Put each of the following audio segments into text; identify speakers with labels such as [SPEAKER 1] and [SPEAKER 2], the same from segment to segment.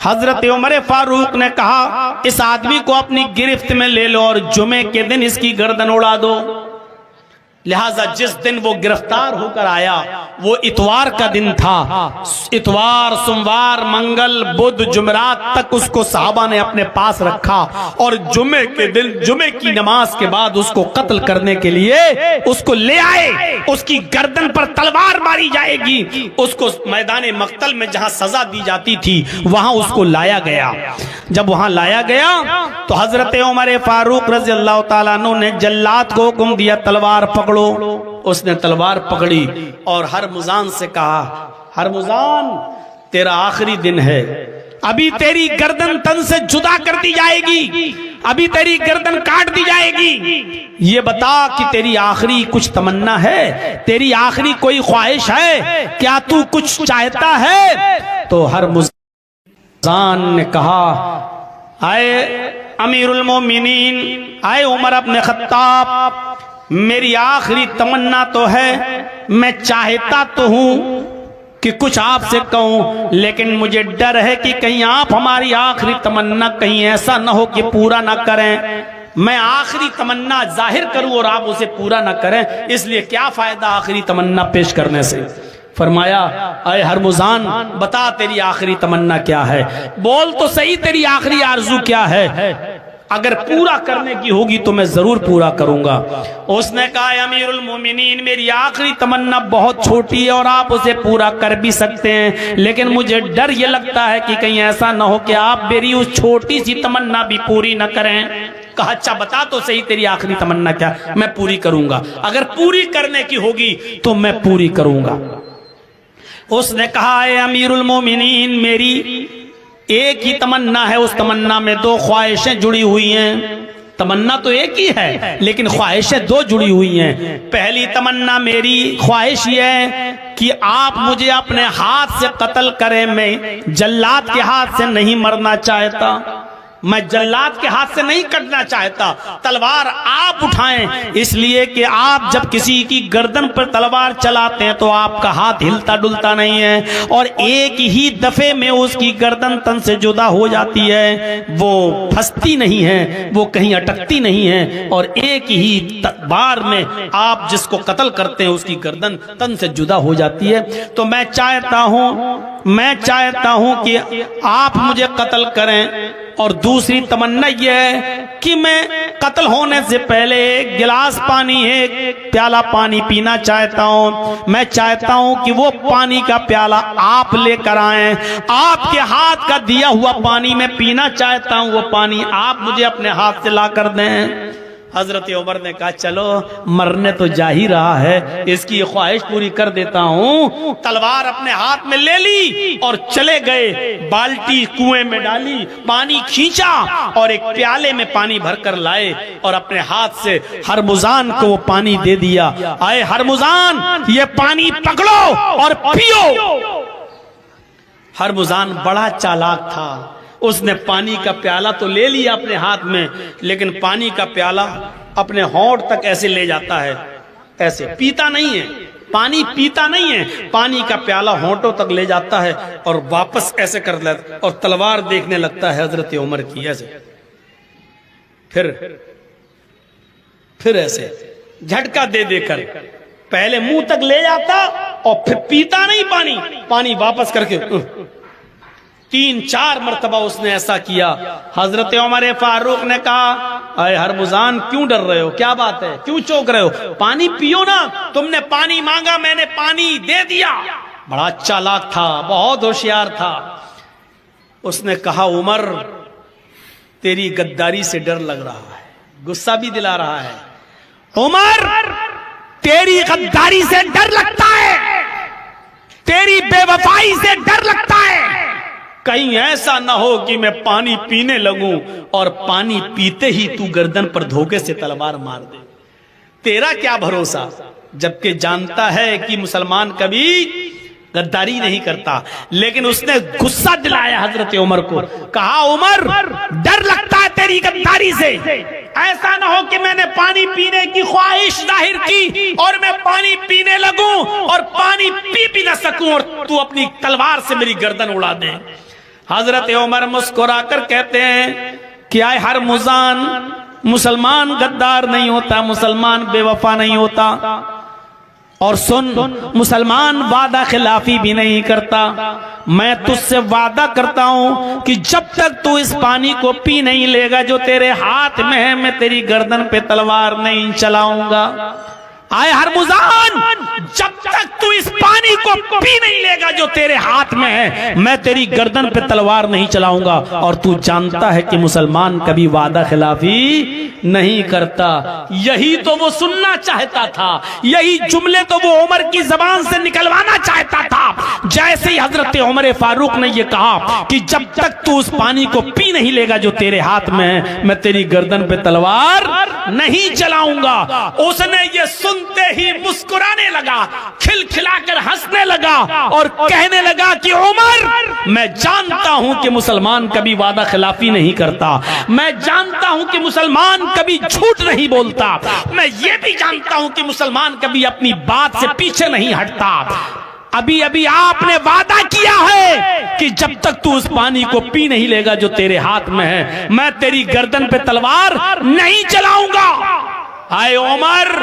[SPEAKER 1] حضرت عمر فاروق نے کہا اس آدمی کو اپنی گرفت میں لے لو اور جمعے کے دن اس کی گردن اڑا دو۔ لہٰذا جس دن وہ گرفتار ہو کر آیا وہ اتوار کا دن تھا۔ اتوار، سوموار، منگل، بدھ، جمعرات تک اس کو صحابہ نے اپنے پاس رکھا، اور جمعے کے دن جمعے کی نماز کے بعد اس کو قتل کرنے کے لیے اس کو لے آئے۔ اس کی گردن پر تلوار ماری جائے گی، اس کو میدان مقتل میں جہاں سزا دی جاتی تھی وہاں اس کو لایا گیا۔ جب وہاں لایا گیا تو حضرت عمر فاروق رضی اللہ تعالیٰ عنہ نے جلاد کو حکم دیا تلوار پکڑو۔ اس نے تلوار پکڑی اور ہرمزان سے کہا ہرمزان تیرا آخری دن ہے، ابھی تیری گردن تن سے جدا کر دی جائے گی، ابھی تیری گردن کاٹ دی جائے گی، یہ بتا کہ تیری آخری کچھ تمنا ہے، تیری آخری کوئی خواہش ہے، کیا تو کچھ چاہتا ہے؟ تو ہرمزان نے کہا اے امیر المومنین، اے عمر ابن خطاب، میری آخری تمنا تو ہے، میں چاہتا تو ہوں کہ کچھ آپ سے کہوں، لیکن مجھے ڈر ہے کہ کہیں آپ ہماری آخری تمنا کہیں ایسا نہ ہو کہ پورا نہ کریں۔ میں آخری تمنا ظاہر کروں اور آپ اسے پورا نہ کریں، اس لیے کیا فائدہ آخری تمنا پیش کرنے سے؟ فرمایا اے ہرمزان بتا تیری آخری تمنا کیا ہے، بول تو صحیح تیری آخری آرزو کیا ہے، اگر پورا کرنے کی ہوگی تو میں ضرور پورا کروں گا۔ اس نے کہا امیر المومنین میری آخری تمنا بہت چھوٹی ہے اور آپ اسے پورا کر بھی سکتے ہیں، لیکن مجھے ڈر یہ لگتا ہے کہ کہیں ایسا نہ ہو کہ آپ میری اس چھوٹی سی تمنا بھی پوری نہ کریں۔ کہا اچھا بتا تو صحیح تیری آخری تمنا کیا، میں پوری کروں گا، اگر پوری کرنے کی ہوگی تو میں پوری کروں گا۔ اس نے کہا اے امیر المومنین میری ایک ہی تمنا ہے، اس تمنا میں دو خواہشیں جڑی ہوئی ہیں۔ تمنا تو ایک ہی ہے لیکن خواہشیں دو جڑی ہوئی ہیں۔ پہلی تمنا میری خواہش یہ ہے کہ آپ مجھے اپنے ہاتھ سے قتل کریں، میں جلاد کے ہاتھ سے نہیں مرنا چاہتا، میں جلاد کے ہاتھ سے نہیں کٹنا چاہتا، تلوار آپ اٹھائیں، اس لیے کہ آپ جب کسی کی گردن پر تلوار چلاتے ہیں تو آپ کا ہاتھ ہلتا ڈلتا نہیں ہے، اور ایک ہی دفعے میں اس کی گردن تن سے جدا ہو جاتی ہے، وہ پھنستی نہیں ہے، وہ کہیں اٹکتی نہیں ہے، اور ایک ہی بار میں آپ جس کو قتل کرتے ہیں اس کی گردن تن سے جدا ہو جاتی ہے۔ تو میں چاہتا ہوں کہ آپ مجھے قتل کریں، اور دوسری تمنا یہ ہے کہ میں قتل ہونے سے پہلے ایک گلاس پانی، ایک پیالہ پانی پینا چاہتا ہوں، میں چاہتا ہوں کہ وہ پانی کا پیالہ آپ لے کر آئیں، آپ کے ہاتھ کا دیا ہوا پانی میں پینا چاہتا ہوں، وہ پانی آپ مجھے اپنے ہاتھ سے لا کر دیں۔ حضرت عمر نے کہا چلو مرنے تو جا ہی رہا ہے، اس کی خواہش پوری کر دیتا ہوں۔ تلوار اپنے ہاتھ میں لے لی اور چلے گئے، بالٹی کنویں میں ڈالی، پانی کھینچا اور ایک پیالے میں پانی بھر کر لائے اور اپنے ہاتھ سے ہرمزان کو وہ پانی دے دیا۔ اے ہرمزان یہ پانی پکڑو اور پیو۔ ہرمزان بڑا چالاک تھا، اس نے پانی کا پیالہ تو لے لیا اپنے ہاتھ میں، لیکن پانی کا پیالہ اپنے ہونٹ تک ایسے لے جاتا ہے، ایسے پیتا نہیں ہے، پانی پیتا نہیں ہے، پانی کا پیالہ ہونٹوں تک لے جاتا ہے اور واپس ایسے کر لیتا اور تلوار دیکھنے لگتا ہے حضرت عمر کی، ایسے پھر ایسے جھٹکا دے دے کر پہلے منہ تک لے جاتا اور پھر پیتا نہیں، پانی واپس کر کے 3-4 مرتبہ اس نے ایسا کیا۔ حضرت عمر فاروق نے کہا اے ہرمزان کیوں ڈر رہے ہو، کیا بات ہے، کیوں چوک رہے ہو، پانی پیو نا، تم نے پانی مانگا میں نے پانی دے دیا۔ بڑا چالاک تھا، بہت ہوشیار تھا۔ اس نے کہا عمر تیری غداری سے ڈر لگ رہا ہے، غصہ بھی دلا رہا ہے، عمر تیری غداری سے ڈر لگتا ہے، تیری بے وفائی سے ڈر لگتا ہے، کہیں ایسا نہ ہو کہ میں پانی پینے لگوں اور پانی پیتے ہی تو گردن پر دھوکے سے تلوار مار دے، تیرا کیا بھروسہ، جبکہ جانتا ہے کہ مسلمان کبھی غداری نہیں کرتا، لیکن اس نے غصہ دلایا حضرت عمر کو، کہا عمر ڈر لگتا ہے تیری غداری سے، ایسا نہ ہو کہ میں نے پانی پینے کی خواہش ظاہر کی اور میں پانی پینے لگوں اور پانی پی بھی نہ سکوں اور تو اپنی تلوار سے میری گردن اڑا دے۔ حضرت عمر مسکرا کر کہتے ہیں کہ آئے ہر مزان، مسلمان غدار نہیں ہوتا، مسلمان بے وفا نہیں ہوتا، اور سن، مسلمان وعدہ خلافی بھی نہیں کرتا۔ میں تجھ سے وعدہ کرتا ہوں کہ جب تک تو اس پانی کو پی نہیں لے گا جو تیرے ہاتھ میں ہے، میں تیری گردن پہ تلوار نہیں چلاؤں گا۔ آئے ہرمزان، جب تک تو اس پانی کو پی نہیں لے گا جو تیرے ہاتھ میں ہے، میں تیری گردن پہ تلوار نہیں چلاؤں گا۔ اور تو جانتا ہے کہ مسلمان کبھی وعدہ خلافی نہیں کرتا۔ یہی تو وہ سننا چاہتا تھا، یہی جملے تو وہ عمر کی زبان سے نکلوانا چاہتا تھا۔ جیسے ہی حضرت عمر فاروق نے یہ کہا کہ جب تک تو اس پانی کو پی نہیں لے گا جو تیرے ہاتھ میں ہے، میں تیری گردن پہ تلوار نہیں چلاؤں گا، اس نے یہ سنتے ہی مسکرانے لگا، کھل کھلا کر ہنسنے لگا اور کہنے لگا کہ عمر، میں جانتا ہوں کہ مسلمان کبھی وعدہ خلافی نہیں کرتا، میں جانتا ہوں کہ مسلمان کبھی جھوٹ نہیں بولتا، میں یہ بھی جانتا ہوں کہ مسلمان کبھی اپنی بات سے پیچھے نہیں ہٹتا۔ ابھی ابھی آپ نے وعدہ کیا ہے کہ جب تک تو اس پانی کو پی نہیں لے گا جو تیرے ہاتھ میں ہے، میں تیری گردن پہ تلوار نہیں چلاؤں گا۔ آئے عمر،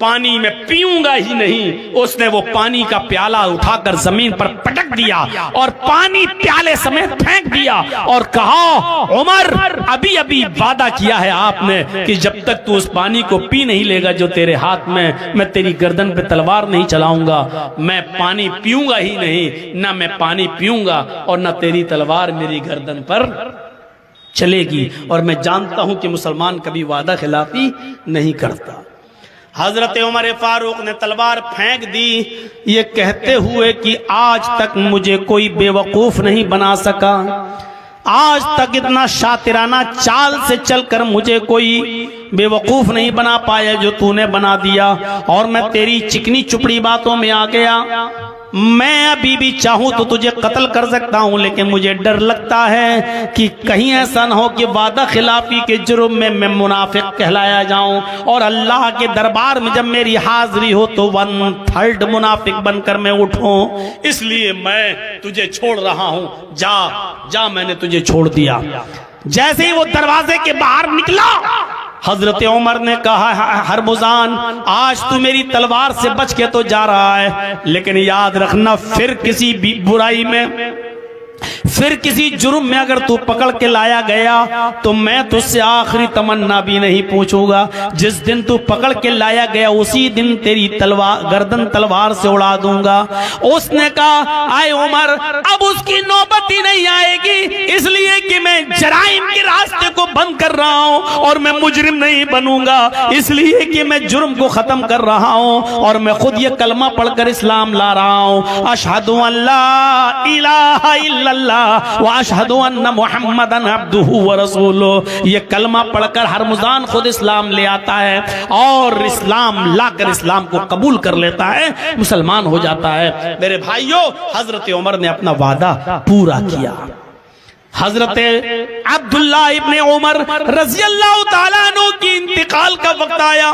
[SPEAKER 1] پانی میں پیوں گا ہی نہیں۔ اس نے وہ پانی کا پیالہ اٹھا کر زمین پر پٹک دیا اور پانی پیالے سمیت پھینک دیا اور کہا، عمر، ابھی ابھی وعدہ کیا ہے آپ نے کہ جب تک تو اس پانی کو پی نہیں لے گا جو تیرے ہاتھ میں تیری گردن پہ تلوار نہیں چلاؤں گا۔ میں پانی پیوں گا ہی نہیں، نہ میں پانی پیوں گا اور نہ تیری تلوار میری گردن پر چلے گی، اور میں جانتا ہوں کہ مسلمان کبھی وعدہ خلافی نہیں کرتا۔ حضرت عمر فاروق نے تلوار پھینک دی، یہ کہتے ہوئے کہ آج تک مجھے کوئی بے وقوف نہیں بنا سکا، آج تک اتنا شاطرانہ چال سے چل کر مجھے کوئی بے وقوف نہیں بنا پایا جو تو نے بنا دیا، اور میں تیری چکنی چپڑی باتوں میں آ گیا۔ میں ابھی بھی چاہوں تو تجھے قتل کر سکتا ہوں، لیکن مجھے ڈر لگتا ہے کہ کہیں ایسا نہ ہو کہ وعدہ خلافی کے جرم میں میں منافق کہلایا جاؤں، اور اللہ کے دربار میں جب میری حاضری ہو تو 1/3 منافق بن کر میں اٹھوں، اس لیے میں تجھے چھوڑ رہا ہوں، جا جا، میں نے تجھے چھوڑ دیا۔ جیسے ہی وہ دروازے کے باہر نکلا، حضرت عمر نے کہا، ہرمزان، آج تو میری تلوار سے بچ کے تو جا رہا ہے، لیکن یاد رکھنا پھر کسی برائی میں، پھر کسی جرم میں اگر تو پکڑ کے لایا گیا تو میں تجھ سے آخری تمنا بھی نہیں پوچھوں گا۔ جس دن تو پکڑ کے لایا گیا اسی دن تیری گردن تلوار سے اڑا دوں گا۔ اس نے کہا، آئے عمر، اب اس کی نوبت ہی نہیں آئے گی، اس لیے کہ میں جرائم کے راستے کو بند کر رہا ہوں، اور میں مجرم نہیں بنوں گا، اس لیے کہ میں جرم کو ختم کر رہا ہوں، اور میں خود یہ کلمہ پڑھ کر اسلام لا رہا ہوں، اشہد ان لا الہ الا اللہ واشہد ان محمدن عبدہ ورسولہ۔ یہ کلمہ پڑھ کر ہرمزان خود اسلام لے آتا ہے، اور اسلام لا کر اسلام کو قبول کر لیتا ہے، مسلمان ہو جاتا ہے۔ میرے بھائیوں، حضرت عمر نے اپنا وعدہ پورا کیا۔ حضرت عبداللہ ابن عمر رضی اللہ تعالیٰ عنہ کی انتقال کا وقت آیا۔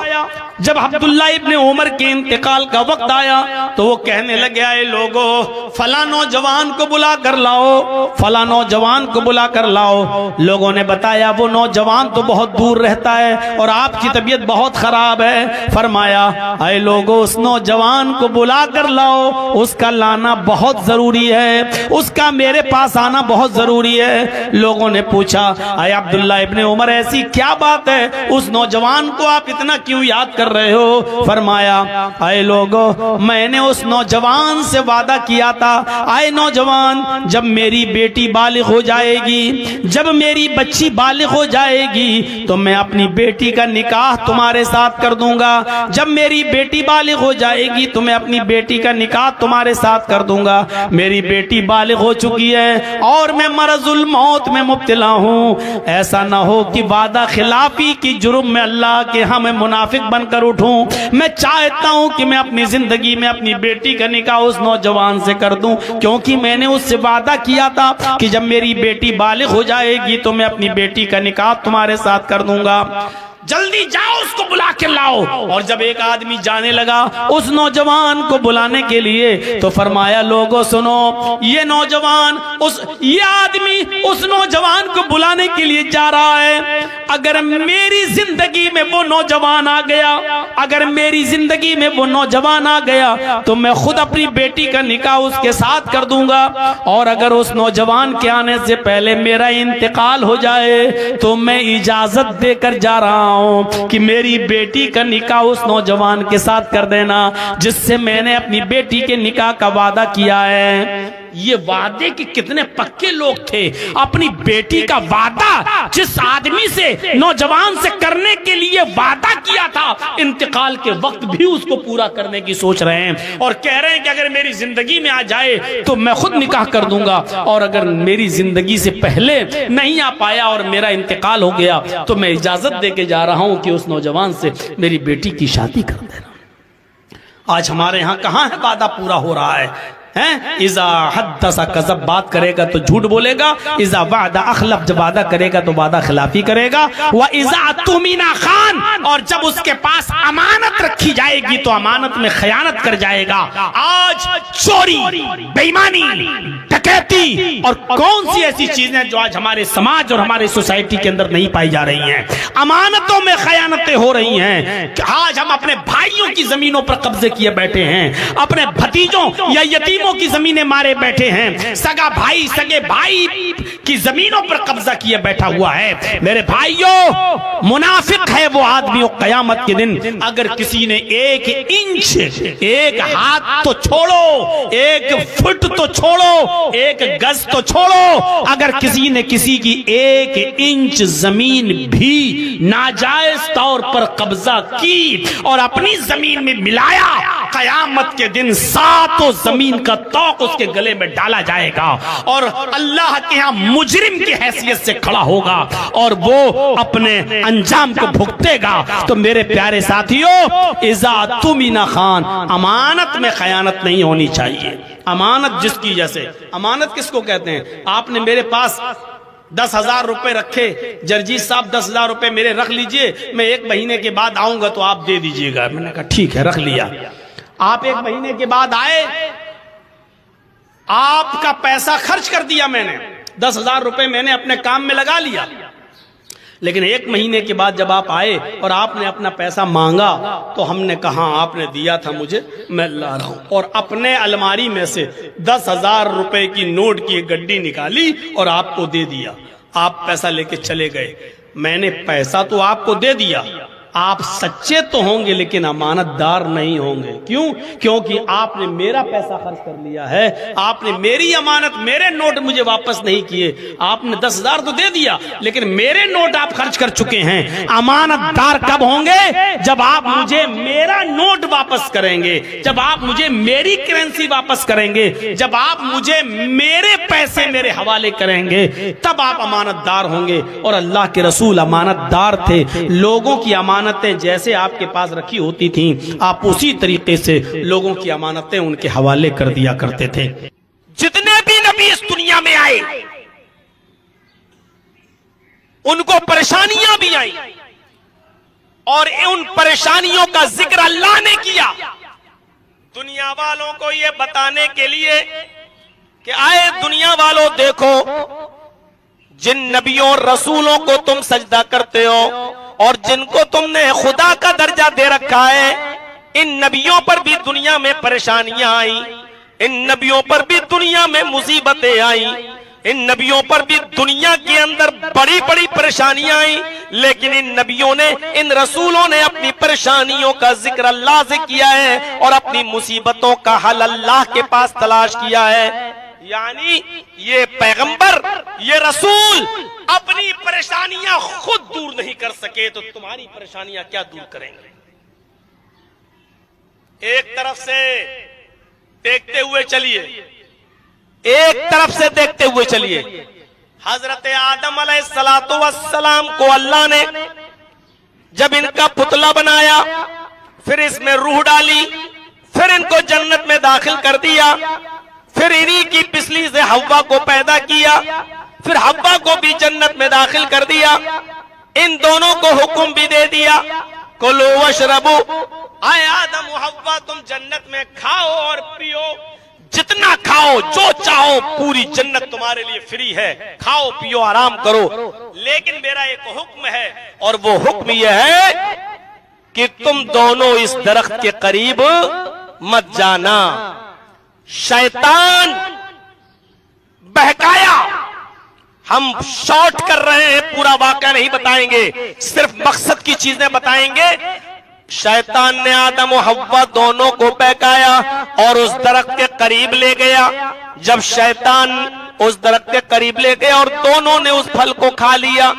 [SPEAKER 1] جب عبداللہ ابن عمر کے انتقال کا وقت آیا تو وہ کہنے لگے، آئے لوگو، فلاں نوجوان کو بلا کر لاؤ، فلاں نوجوان کو بلا کر لاؤ۔ لوگوں نے بتایا وہ نوجوان تو بہت دور رہتا ہے اور آپ کی طبیعت بہت خراب ہے۔ فرمایا، آئے لوگو، اس نوجوان کو بلا کر لاؤ، اس کا لانا بہت ضروری ہے، اس کا میرے پاس آنا بہت ضروری ہے۔ لوگوں نے پوچھا، اے عبداللہ ابن عمر، ایسی کیا بات ہے، اس نوجوان کو آپ اتنا کیوں یاد کر رہے ہو؟ فرمایا، اے لوگو، میں نے اس نوجوان سے وعدہ کیا تھا، اے نوجوان، جب میری بیٹی بالغ ہو جائے گی، جب میری بچی بالغ ہو جائے گی تو میں اپنی بیٹی کا نکاح تمہارے ساتھ کر دوں گا، جب میری بیٹی بالغ ہو جائے گی تو میں اپنی بیٹی کا نکاح تمہارے ساتھ کر دوں گا۔ میری بیٹی بالغ ہو چکی ہے اور میں مرض الموت میں مبتلا ہوں، ایسا نہ ہو کہ وعدہ خلافی کی جرم میں اللہ کے ہاں میں منافق بن کر اٹھوں۔ میں چاہتا ہوں کہ میں اپنی زندگی میں اپنی بیٹی کا نکاح اس نوجوان سے کر دوں، کیونکہ میں نے اس سے وعدہ کیا تھا کہ جب میری بیٹی بالغ ہو جائے گی تو میں اپنی بیٹی کا نکاح تمہارے ساتھ کر دوں گا۔ جلدی جاؤ اس کو بلا کے لاؤ۔ اور جب ایک آدمی جانے لگا اس نوجوان کو بلانے کے لیے تو فرمایا لوگوں سنو، یہ نوجوان یہ آدمی اس نوجوان کو بلانے کے لیے جا رہا ہے، اگر میری زندگی میں وہ نوجوان آ گیا، اگر میری زندگی میں وہ نوجوان آ گیا تو میں خود اپنی بیٹی کا نکاح اس کے ساتھ کر دوں گا، اور اگر اس نوجوان کے آنے سے پہلے میرا انتقال ہو جائے تو میں اجازت دے کر جا رہا ہوں کہ میری بیٹی کا نکاح اس نوجوان کے ساتھ کر دینا جس سے میں نے اپنی بیٹی کے نکاح کا وعدہ کیا ہے۔ یہ وعدے کے کتنے پکے لوگ تھے، اپنی بیٹی کا وعدہ جس آدمی سے نوجوان سے کرنے کے لیے وعدہ کیا تھا انتقال کے وقت بھی اس کو پورا کرنے کی سوچ رہے ہیں، اور کہہ رہے ہیں کہ اگر میری زندگی میں آ جائے تو میں خود نکاح کر دوں گا، اور اگر میری زندگی سے پہلے نہیں آ پایا اور میرا انتقال ہو گیا تو میں اجازت دے کے جا رہا ہوں کہ اس نوجوان سے میری بیٹی کی شادی کر دینا۔ آج ہمارے ہاں کہاں ہے وعدہ پورا ہو رہا ہے؟ اذا حدث کذب، بات کرے گا تو جھوٹ بولے گا، اذا وعدہ اخلف، جب وعدہ کرے گا تو وعدہ خلافی کرے گا، واذا اؤتمن خان، اور جب اس کے پاس امانت رکھی جائے گی تو امانت میں خیانت کر جائے گا۔ آج چوری، بے ایمانی، ڈکیتی اور کون سی ایسی چیزیں جو آج ہمارے سماج اور ہمارے سوسائٹی کے اندر نہیں پائی جا رہی ہیں؟ امانتوں میں خیانتیں ہو رہی ہیں کہ آج ہم اپنے بھائیوں کی زمینوں پر قبضے کیے بیٹھے ہیں، اپنے بھتیجوں یا یتیموں کی زمینیں مارے بیٹھے ہیں، سگا بھائی سگے بھائی کی زمینوں پر قبضہ کیے بیٹھا ہوا ہے۔ میرے بھائیوں، منافق ہے وہ آدمی قیامت کے دن اگر کسی نے ایک انچ، ایک ہاتھ تو چھوڑو، ایک فٹ تو چھوڑو، ایک گز تو چھوڑو، اگر کسی نے کسی کی ایک انچ زمین بھی ناجائز طور پر قبضہ کی اور اپنی زمین میں ملایا، قیامت کے دن ساتوں زمین کا توق اس کے گلے میں ڈالا جائے گا اور اللہ کے ہاں مجرم کی حیثیت سے کھڑا ہوگا اور وہ اپنے انجام کو بھگتے گا۔ تو میرے پیارے ساتھیوں، اذا اؤتمن خان، امانت میں خیانت نہیں ہونی چاہیے۔ امانت جس کی جیسے، امانت کس کو کہتے ہیں؟ آپ نے میرے پاس 10,000 روپے رکھے، جرجیت صاحب 10,000 روپے میرے رکھ لیجئے، میں 1 مہینے کے بعد آؤں گا تو آپ دے دیجئے گا۔ میں نے کہا ٹھیک ہے، رکھ لیا۔ آپ 1 مہینے کے بعد آئے، آپ کا پیسہ خرچ کر دیا، میں نے 10,000 روپے میں نے اپنے کام میں لگا لیا، لیکن 1 مہینے کے بعد جب آپ آئے اور آپ نے اپنا پیسہ مانگا تو ہم نے کہا آپ نے دیا تھا مجھے، میں لا رہا ہوں، اور اپنے الماری میں سے 10,000 روپے کی نوٹ کی ایک گڈی نکالی اور آپ کو دے دیا۔ آپ پیسہ لے کے چلے گئے، میں نے پیسہ تو آپ کو دے دیا، آپ سچے تو ہوں گے لیکن امانت دار نہیں ہوں گے۔ کیوں؟ کیونکہ آپ نے میرا پیسہ خرچ کر لیا ہے، آپ نے میری امانت، میرے نوٹ مجھے واپس نہیں کیے۔ آپ نے 10,000 تو دے دیا لیکن میرے نوٹ آپ خرچ کر چکے ہیں۔ امانت دار کب ہوں گے؟ جب آپ مجھے میرا نوٹ واپس کریں گے، جب آپ مجھے میری کرنسی واپس کریں گے، جب آپ مجھے میرے پیسے میرے حوالے کریں گے، تب آپ امانت دار ہوں گے۔ اور اللہ کے رسول امانت دار تھے، لوگوں کی امانتیں جیسے آپ کے پاس رکھی ہوتی تھیں آپ اسی طریقے سے لوگوں کی امانتیں ان کے حوالے کر دیا کرتے تھے۔ جتنے بھی نبی اس دنیا میں آئے ان کو پریشانیاں بھی آئیں اور ان پریشانیوں کا ذکر اللہ نے کیا دنیا والوں کو یہ بتانے کے لیے کہ آئے دنیا والوں دیکھو، جن نبیوں رسولوں کو تم سجدہ کرتے ہو اور جن کو تم نے خدا کا درجہ دے رکھا ہے، ان نبیوں پر بھی دنیا میں پریشانیاں آئیں، ان نبیوں پر بھی دنیا میں مصیبتیں آئیں، ان نبیوں پر بھی دنیا کے اندر بڑی بڑی پریشانیاں آئیں، لیکن ان نبیوں نے، ان رسولوں نے اپنی پریشانیوں کا ذکر اللہ سے کیا ہے اور اپنی مصیبتوں کا حل اللہ کے پاس تلاش کیا ہے۔ یعنی یہ پیغمبر، یہ رسول اپنی پریشانیاں خود دور نہیں کر سکے تو تمہاری پریشانیاں کیا دور کریں گے؟ ایک طرف سے دیکھتے ہوئے چلیے، ایک طرف سے دیکھتے ہوئے چلیے، حضرت آدم علیہ السلام کو اللہ نے جب ان کا پتلا بنایا، پھر اس میں روح ڈالی، پھر ان کو جنت میں داخل کر دیا، پھر انہی کی پسلی سے حوا کو پیدا کیا، پھر حوا کو بھی جنت میں داخل کر دیا، ان دونوں کو حکم بھی دے دیا کلو وشربو، آئے آدم و حوا تم جنت میں کھاؤ اور پیو، جتنا کھاؤ جو چاہو، پوری جنت تمہارے لیے فری ہے، کھاؤ پیو آرام کرو، لیکن میرا ایک حکم ہے، اور وہ حکم یہ ہے کہ تم دونوں اس درخت کے قریب مت جانا۔ شیطان بہکایا، ہم شارٹ کر رہے ہیں، پورا واقعہ نہیں بتائیں گے، صرف مقصد کی چیزیں بتائیں گے۔ شیطان نے آدم و حوا دونوں کو بہکایا اور اس درخت کے قریب لے گیا۔ جب شیطان اس درخت کے قریب لے گیا اور دونوں نے اس پھل کو کھا لیا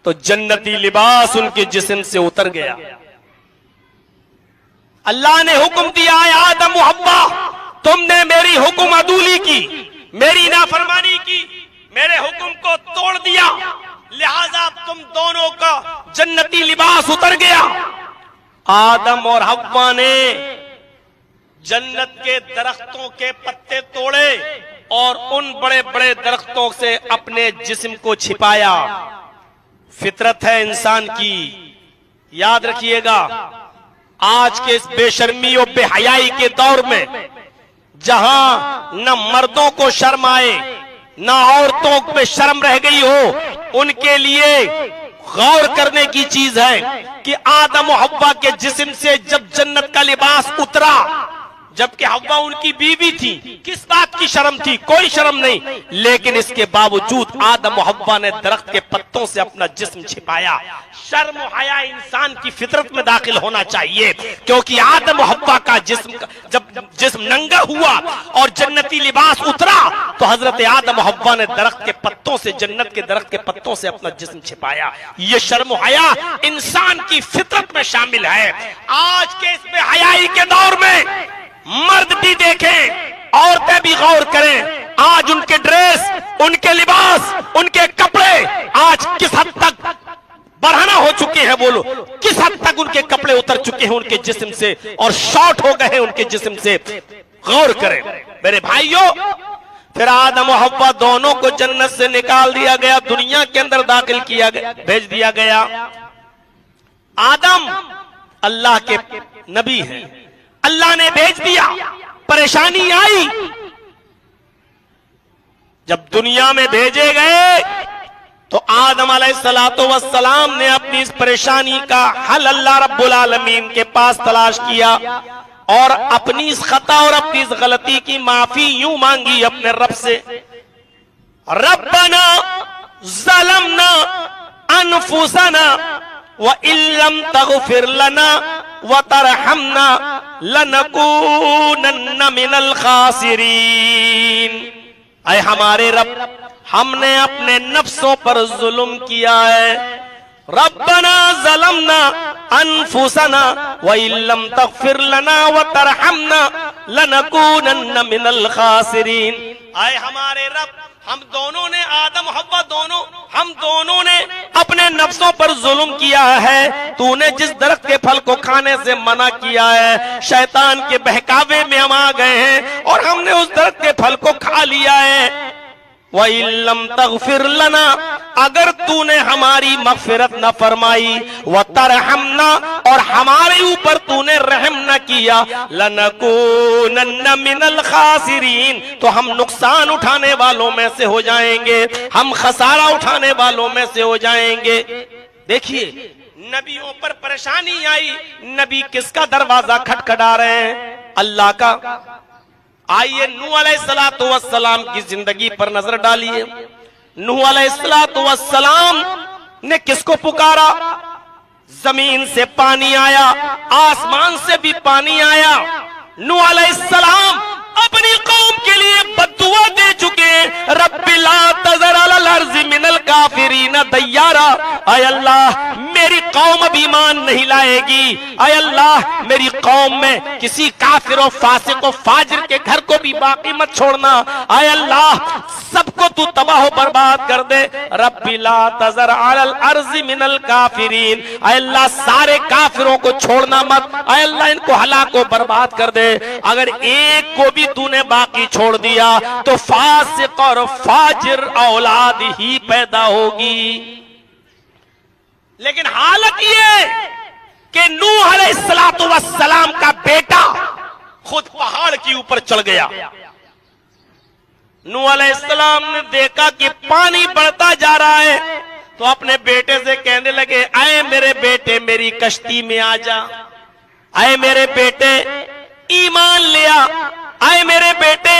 [SPEAKER 1] تو جنتی لباس ان کے جسم سے اتر گیا۔ اللہ نے حکم دیا ہے آدم و حوا تم نے میری حکم عدولی کی، میری نافرمانی کی، میرے حکم کو توڑ دیا، لہذا تم دونوں کا جنتی لباس اتر گیا۔ آدم اور حوا نے جنت کے درختوں کے پتے توڑے اور ان بڑے بڑے درختوں سے اپنے جسم کو چھپایا۔ فطرت ہے انسان کی، یاد رکھیے گا، آج کے اس بے شرمی و بے حیائی کے دور میں جہاں نہ مردوں کو شرم آئے نہ عورتوں پہ شرم رہ گئی ہو، ان کے لیے غور کرنے کی چیز ہے کہ آدم و حوا کے جسم سے جب جنت کا لباس اترا، جبکہ حوا ان کی بیوی تھی، کس بات کی شرم تھی؟ کوئی شرم نہیں، لیکن اس کے باوجود آدم و حوا نے درخت کے پتوں سے اپنا جسم چھپایا۔ شرم و حیا انسان کی فطرت میں داخل ہونا چاہیے، کیونکہ آدم و حوا کا جب جسم ننگا ہوا اور جنتی لباس اترا تو حضرت آدم و حوا نے درخت کے پتوں سے، جنت کے درخت کے پتوں سے اپنا جسم چھپایا۔ یہ شرم و حیا انسان کی فطرت میں شامل ہے۔ آج کے اس بے حیائی کے دور میں مرد بھی دیکھیں، عورتیں بھی غور کریں، آج ان کے ڈریس، ان کے لباس، ان کے کپڑے آج کس حد تک برہنہ ہو چکے ہیں، وہ لوگ کس حد تک ان کے کپڑے اتر چکے ہیں ان کے جسم سے اور شارٹ ہو گئے ہیں ان کے جسم سے، غور کریں میرے بھائیوں۔ پھر آدم و حوا دونوں کو جنت سے نکال دیا گیا، دنیا کے اندر داخل کیا گیا، بھیج دیا گیا۔ آدم اللہ کے نبی ہیں، اللہ نے بھیج دیا، پریشانی آئی، جب دنیا میں بھیجے گئے تو آدم علیہ السلام نے اپنی اس پریشانی کا حل اللہ رب العالمین کے پاس تلاش کیا اور اپنی اس خطا اور اپنی اس غلطی کی معافی یوں مانگی اپنے رب سے، ربنا ظلمنا انفسنا وَإِن لَّمْ تَغْفِرْ لَنَا وَتَرْحَمْنَا لَنَكُونَنَّ مِنَ الْخَاسِرِينَ۔ اے ہمارے رب، ہم نے اپنے نفسوں پر ظلم کیا ہے، ربنا ظلمنا انفسنا وَإِن لَّمْ تَغْفِرْ لَنَا وَتَرْحَمْنَا لَنَكُونَنَّ مِنَ الْخَاسِرِينَ۔ اے ہمارے رب، ہم دونوں نے، آدم حوا دونوں، ہم دونوں نے اپنے نفسوں پر ظلم کیا ہے، تو نے جس درخت کے پھل کو کھانے سے منع کیا ہے، شیطان کے بہکاوے میں ہم آ گئے ہیں اور ہم نے اس درخت کے پھل کو کھا لیا ہے۔ وَإِن لَّمْ تَغْفِرْ لَنَا، اگر تو نے ہماری مغفرت نہ فرمائی، وَتَرْحَمْنَا، اور ہمارے اوپر تو نے رحم نہ کیا، لَنَكُونَنَّ مِنَ الْخَاسِرِينَ، تو ہم نقصان اٹھانے والوں میں سے ہو جائیں گے، ہم خسارہ اٹھانے والوں میں سے ہو جائیں گے۔ دیکھیے نبیوں پر پریشانی آئی، نبی کس کا دروازہ کھٹکھٹا رہے ہیں؟ اللہ کا۔ آئیے نوح علیہ السلام کی زندگی پر نظر ڈالیے۔ نوح علیہ السلام نے کس کو پکارا؟ زمین سے پانی آیا، آسمان سے بھی پانی آیا۔ نوح علیہ السلام اپنی قوم کے لیے بددعا دے چکے ہیں، رب لا تذر علی الارض من الکافرین دیارا، اے اللہ میری قوم اب ایمان نہیں لائے گی، اے اللہ میری قوم میں کسی کافر و فاسق و فاجر کے گھر کو بھی باقی مت چھوڑنا، اے اللہ سب کو تو تباہ و برباد کر دے، رب لا تذر علی الارض من الکافرین، اے اللہ سارے کافروں کو چھوڑنا مت، اے اللہ ان کو ہلاک و برباد کر دے، اگر ایک کو بھی تو نے باقی چھوڑ دیا تو فاسق اور فاجر اولاد ہی پیدا ہوگی۔
[SPEAKER 2] لیکن حالت یہ کہ نوح علیہ السلام کا بیٹا خود پہاڑ کے اوپر چڑھ گیا. نوح علیہ السلام نے دیکھا کہ پانی بڑھتا جا رہا ہے تو اپنے بیٹے سے کہنے لگے اے میرے بیٹے میری کشتی میں آ جا, اے میرے بیٹے ایمان لیا, اے میرے بیٹے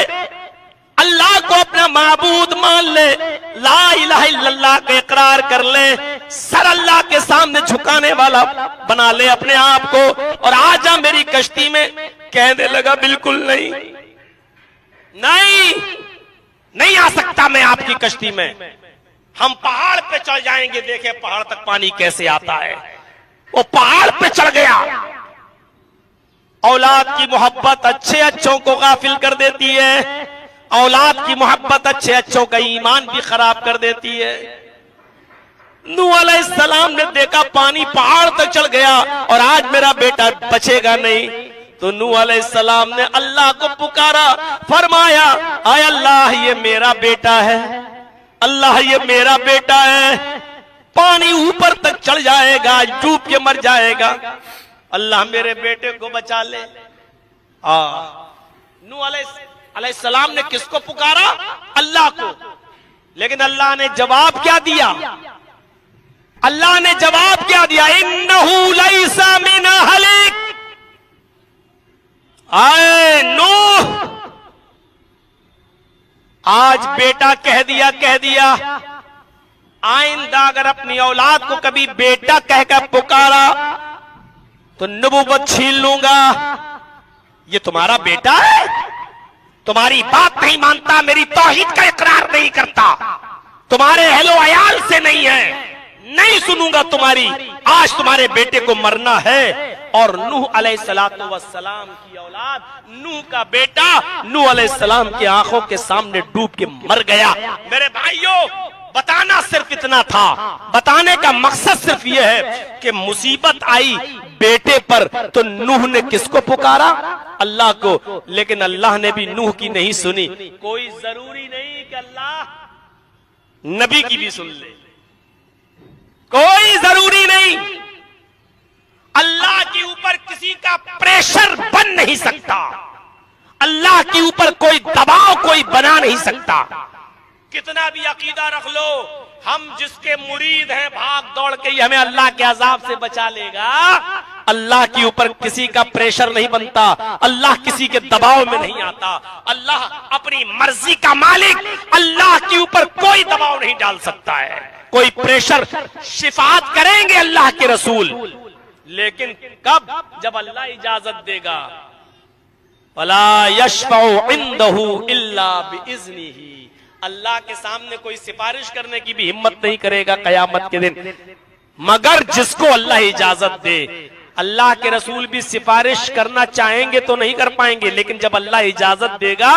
[SPEAKER 2] اللہ کو اپنا معبود مان لے, لا الہ الا اللہ کا اقرار کر لے, سر اللہ کے سامنے جھکانے والا بنا لے اپنے آپ کو اور آ جا میری کشتی میں. کہنے لگا بالکل نہیں, نہیں آ سکتا میں آپ کی کشتی میں, ہم پہاڑ پہ چڑھ جائیں گے, دیکھیں پہاڑ تک پانی کیسے آتا ہے. وہ پہاڑ پہ چڑھ گیا. اولاد کی محبت اچھے اچھوں کو غافل کر دیتی ہے, اولاد کی محبت اچھے اچھوں کا ایمان بھی خراب کر دیتی ہے. نوح علیہ السلام نے دیکھا پانی پہاڑ تک چڑھ گیا اور آج میرا بیٹا بچے گا نہیں, تو نوح علیہ السلام نے اللہ کو پکارا, فرمایا اے اللہ یہ میرا بیٹا ہے, اللہ یہ میرا بیٹا ہے, پانی اوپر تک چڑھ جائے گا, ڈوب کے مر جائے گا, اللہ میرے بیٹے کو بچا لے. نوح علیہ السلام نے کس کو پکارا؟ اللہ کو. لیکن اللہ نے جواب کیا دیا؟ اللہ نے جواب کیا دیا؟ انہو لیس من اہلک. اے نوح, آج بیٹا کہہ دیا, آئندہ اگر اپنی اولاد کو کبھی بیٹا کہہ کر پکارا تو نبوت چھین لوں گا. یہ تمہارا بیٹا ہے, تمہاری بات نہیں مانتا, میری توحید کا اقرار نہیں کرتا, تمہارے اہل و عیال سے نہیں ہے, نہیں سنوں گا تمہاری. آج تمہارے بیٹے کو مرنا ہے. اور نوح علیہ السلام کی اولاد, نوح کا بیٹا نوح علیہ السلام کی آنکھوں کے سامنے ڈوب کے مر گیا. میرے بھائیوں, بتانا صرف اتنا تھا, بتانے کا مقصد صرف یہ ہے کہ مصیبت آئی بیٹے پر تو نوح نے کس کو پکارا؟ اللہ کو. لیکن اللہ نے بھی نوح کی نہیں سنی. کوئی ضروری نہیں کہ اللہ نبی کی بھی سن لے, کوئی ضروری نہیں. اللہ کے اوپر کسی کا پریشر بن نہیں سکتا, اللہ کے اوپر کوئی دباؤ کوئی بنا نہیں سکتا. کتنا بھی عقیدہ رکھ لو, ہم جس کے مرید ہیں بھاگ دوڑ کے ہی ہمیں اللہ کے عذاب سے بچا لے گا. اللہ کے اوپر کسی کا پریشر نہیں بنتا, اللہ کسی کے دباؤ میں نہیں آتا. اللہ اپنی مرضی کا مالک, اللہ کے اوپر کوئی دباؤ نہیں ڈال سکتا ہے, کوئی پریشر. شفاعت کریں گے اللہ کے رسول, لیکن کب؟ جب اللہ اجازت دے گا. وَلَا يَشْفَعُ عِنْدَهُ إِلَّا بِإِذْنِهِ. اللہ کے سامنے کوئی سفارش کرنے کی بھی ہمت نہیں کرے گا قیامت کے دن مگر جس کو اللہ اجازت دے. اللہ کے رسول بھی سفارش کرنا چاہیں گے تو نہیں کر پائیں گے, لیکن جب اللہ اجازت دے گا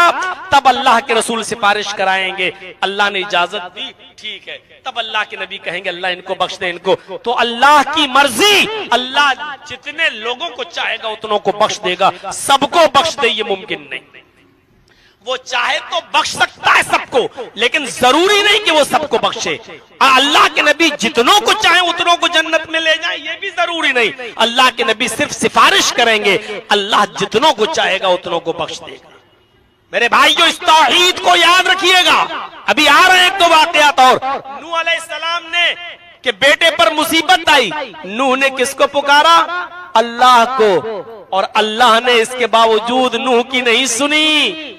[SPEAKER 2] تب اللہ کے رسول سفارش کرائیں گے. اللہ نے اجازت دی, ٹھیک ہے, تب اللہ کے نبی کہیں گے اللہ ان کو بخش دے, ان کو. تو اللہ کی مرضی, اللہ جتنے لوگوں کو چاہے گا اتنوں کو بخش دے گا, سب کو بخش دے یہ ممکن نہیں. وہ چاہے تو بخش سکتا ہے سب کو, لیکن ضروری نہیں کہ وہ سب کو بخشے. اللہ کے نبی جتنوں کو چاہیں اتنوں کو جنت میں لے جائیں یہ بھی ضروری نہیں. اللہ کے نبی صرف سفارش کریں گے, اللہ جتنوں کو چاہے گا اتنوں کو بخش دے گا. میرے بھائیو, اس توحید کو یاد رکھیے گا. ابھی آ رہے ہیں ایک دو واقعات اور. نوح علیہ السلام نے کہ بیٹے پر مصیبت آئی, نوح نے کس کو پکارا؟ اللہ کو. اور اللہ نے اس کے باوجود نوح کی نہیں سنی,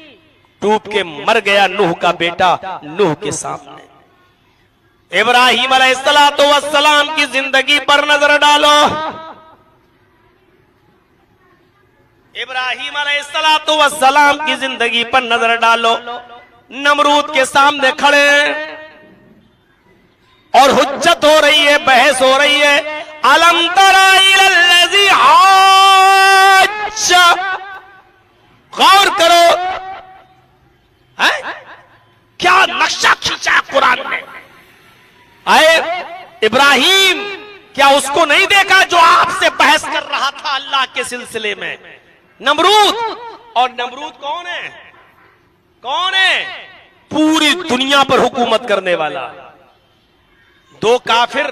[SPEAKER 2] ڈوب کے مر گیا نوح کا بیٹا نوح کے سامنے. ابراہیم علیہ السلام کی زندگی پر نظر ڈالو. ابراہیم علیہ السلام کی زندگی پر نظر ڈالو. نمرود کے سامنے کھڑے اور حجت ہو رہی ہے, بحث ہو رہی ہے. الم تر الی الذی حاج, غور کرو کیا نقشہ کھینچا قرآن نے. اے ابراہیم, کیا اس کو نہیں دیکھا جو آپ سے بحث کر رہا تھا اللہ کے سلسلے میں؟ نمرود. اور نمرود کون ہے؟ کون ہے؟ پوری دنیا پر حکومت کرنے والا. دو کافر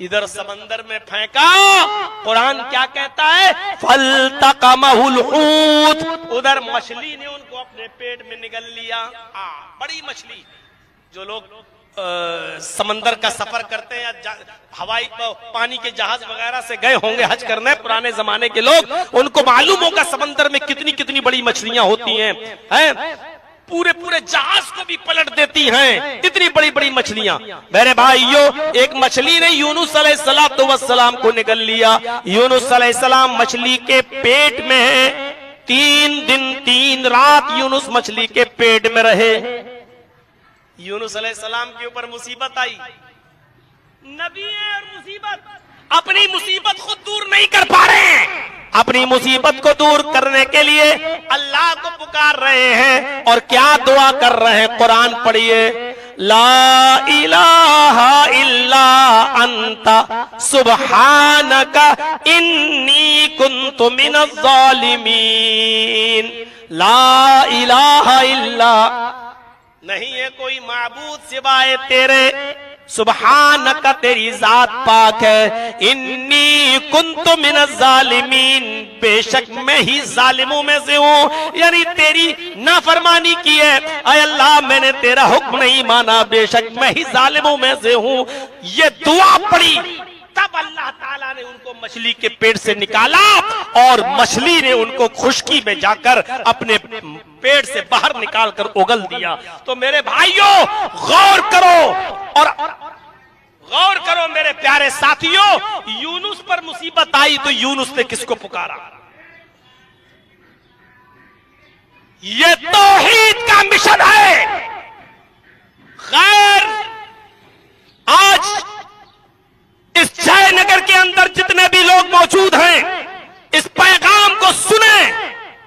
[SPEAKER 2] ادھر سمندر میں پھینکا. قرآن کیا کہتا ہے؟ فَالْتَقَمَهُ الْحُوتُ. ادھر مچھلی نے ان کو اپنے پیٹ میں نگل لیا. بڑی مچھلی. جو لوگ سمندر کا سفر کرتے ہیں یا ہوائی پانی کے جہاز وغیرہ سے گئے ہوں گے حج کرنے پرانے زمانے کے لوگ, ان کو معلوم ہوگا سمندر میں کتنی کتنی بڑی مچھلیاں ہوتی ہیں. پورے پورے جہاز کو بھی پلٹ دیتی ہیں اتنی بڑی بڑی مچھلیاں. میرے بھائیو, ایک مچھلی نے یونس علیہ السلام کو نگل لیا. یونس علیہ السلام مچھلی کے پیٹ میں ہیں. 3 دن 3 رات یونس مچھلی کے پیٹ میں رہے. یونس علیہ السلام کے اوپر مصیبت آئی. نبی ہے اور مصیبت, اپنی مصیبت خود دور نہیں کر پا رہے ہیں. اپنی مصیبت کو دور کرنے کے لیے اللہ کو پکار رہے ہیں اور کیا دعا کر رہے ہیں. قرآن پڑھیے. لا الہ الا انت سبحانک انی کنت من الظالمین. لا الہ الا, نہیں ہے کوئی معبود سوائے تیرے, سبحانک تیری ذات پاک ہے, انی کنت من الظالمین بے شک میں ہی ظالموں میں سے ہوں. یعنی تیری نافرمانی کی ہے اے اللہ, میں نے تیرا حکم نہیں مانا, بے شک میں ہی ظالموں میں سے ہوں. یہ دعا پڑی تب اللہ تعالیٰ نے ان کو مچھلی کے پیٹ سے نکالا اور مچھلی نے ان کو خشکی میں جا کر اپنے پیٹ سے باہر نکال کر اگل دیا. تو میرے بھائیوں غور کرو, اور غور کرو میرے پیارے ساتھیوں, یونس پر مصیبت آئی تو یونس نے کس کو پکارا؟ یہ توحید کا مشن ہے. خیر, آج اس جے نگر کے اندر جتنے بھی لوگ موجود ہیں اس پیغام کو سنیں.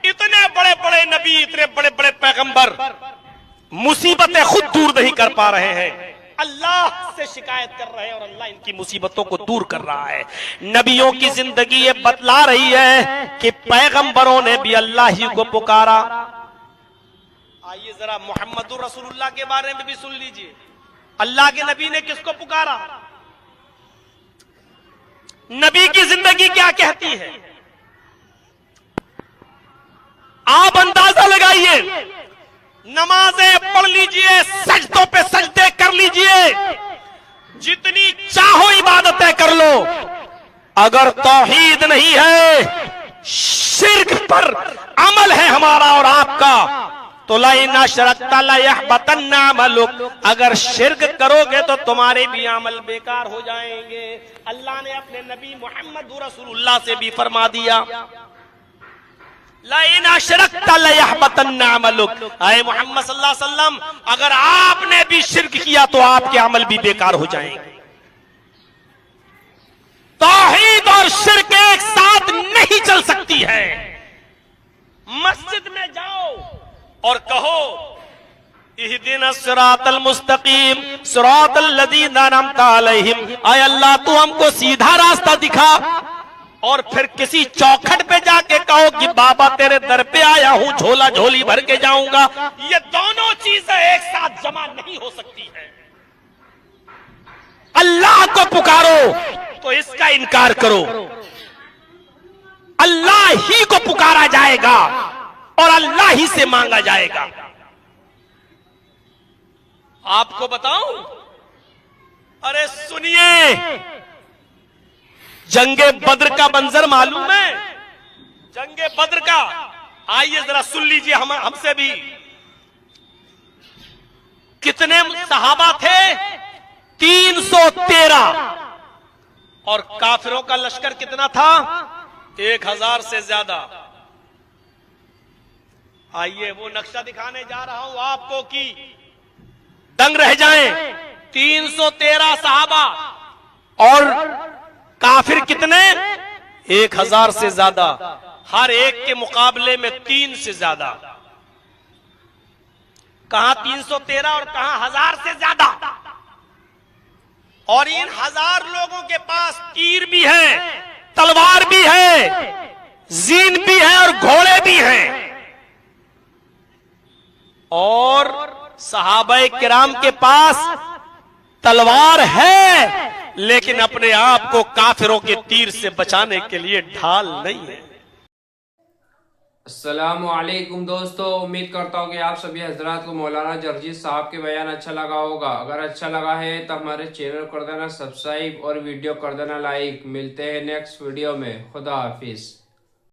[SPEAKER 2] اتنے بڑے بڑے نبی, اتنے بڑے بڑے پیغمبر مصیبتیں خود دور نہیں کر پا رہے ہیں, اللہ سے شکایت کر رہے ہیں اور اللہ ان کی مصیبتوں کو دور کر رہا ہے. نبیوں کی زندگی یہ بتلا رہی ہے کہ پیغمبروں نے بھی اللہ ہی کو پکارا. آئیے ذرا محمد رسول اللہ کے بارے میں بھی سن لیجئے. اللہ کے نبی نے کس کو پکارا؟ نبی کی زندگی کیا کہتی ہے آپ اندازہ لگائیے. نمازیں پڑھ لیجئے, سجدوں پہ سجدے کر لیجئے, جتنی چاہو عبادتیں کر لو, اگر توحید نہیں ہے, شرک پر عمل ہے ہمارا اور آپ کا, تو لَئِنْ أَشْرَكْتَ لَيَحْبَطَنَّ عَمَلُكَ, اگر شرک کرو گے تو تمہارے بھی عمل بیکار ہو جائیں گے. اللہ نے اپنے نبی محمد رسول اللہ سے بھی فرما دیا لَئِنْ أَشْرَكْتَ لَيَحْبَطَنَّ عَمَلُكَ, اے محمد صلی اللہ علیہ وسلم اگر آپ نے بھی شرک کیا تو آپ کے عمل بھی بیکار ہو جائیں گے. توحید اور شرک ایک ساتھ نہیں چل سکتی ہے. مسجد میں جاؤ اور کہو اہدنا الصراط المستقیم صراط الذین انعمت علیہم, اے اللہ تو ہم کو سیدھا راستہ دکھا, اور پھر کسی چوکھٹ پہ جا کے کہو کہ بابا تیرے در پہ آیا ہوں, جھولا جھولی بھر کے جاؤں گا. یہ دونوں چیزیں ایک ساتھ جمع نہیں ہو سکتی ہیں. اللہ کو پکارو تو اس کا انکار کرو. اللہ ہی کو پکارا جائے گا اور اللہ ہی سے مانگا جائے گا. آپ کو بتاؤں, ارے سنیے, جنگ بدر کا منظر معلوم ہے؟ جنگ بدر کا آئیے ذرا سن لیجئے ہم سے بھی. کتنے صحابہ تھے؟ 313, اور کافروں کا لشکر کتنا تھا؟ 1000 سے زیادہ. آئیے وہ نقشہ دکھانے جا رہا ہوں آپ کو کہ دنگ رہ جائیں. 313 صحابہ اور کافر کتنے؟ 1000 سے زیادہ. ہر ایک کے مقابلے میں 3 سے زیادہ. کہاں 313 اور کہاں 1000 سے زیادہ. اور ان 1000 لوگوں کے پاس تیر بھی ہے, تلوار بھی ہے, زین بھی ہے اور گھوڑے بھی ہیں. اور صحابہ کرام کے پاس تلوار ہے لیکن اپنے آپ کو کافروں کے تیر سے بچانے کے لیے ڈھال نہیں ہے۔
[SPEAKER 3] السلام علیکم دوستو، امید کرتا ہوں کہ آپ سبھی حضرات کو مولانا جرجیت صاحب کے بیان اچھا لگا ہوگا۔ اگر اچھا لگا ہے تو ہمارے چینل کر دینا سبسکرائب اور ویڈیو کر دینا لائک۔ ملتے ہیں نیکسٹ ویڈیو میں، خدا حافظ۔